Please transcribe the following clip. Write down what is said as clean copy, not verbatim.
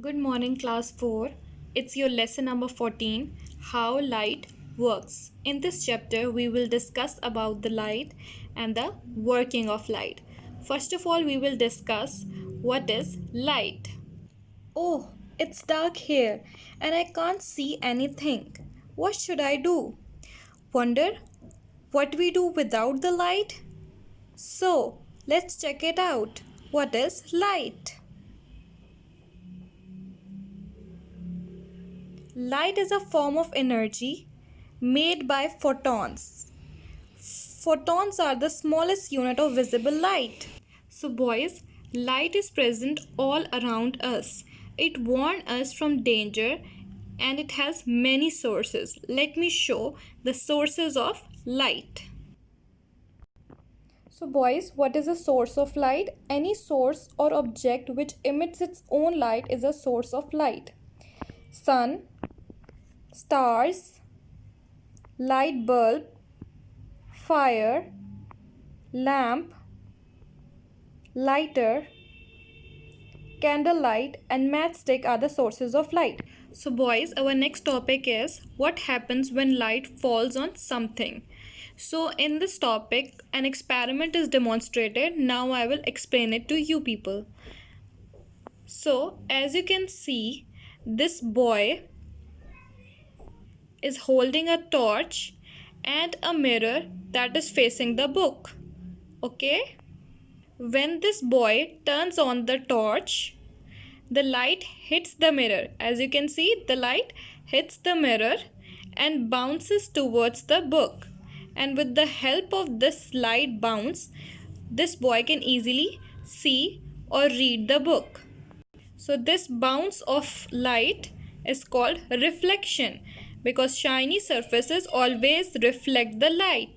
Good morning, class 4. It's your lesson number 14, How Light Works. In this chapter, we will discuss about the light and the working of light. First of all, we will discuss what is light. Oh, it's dark here and I can't see anything. What should I do? Wonder what we do without the light? So, let's check it out. What is light? Light is a form of energy made by photons. Photons are the smallest unit of visible light. So, boys, light is present all around us. It warns us from danger and it has many sources. Let me show the sources of light. So, boys, what is a source of light? Any source or object which emits its own light is a source of light. Sun, stars, light bulb, fire, lamp, lighter, candlelight and matchstick are the sources of light. So boys, our next topic is what happens when light falls on something. So in this topic, an experiment is demonstrated. Now I will explain it to you people. So as you can see, this boy is holding a torch and a mirror that is facing the book. Okay? When this boy turns on the torch, the light hits the mirror. As you can see, the light hits the mirror and bounces towards the book. And with the help of this light bounce, this boy can easily see or read the book. So this bounce of light is called reflection because shiny surfaces always reflect the light.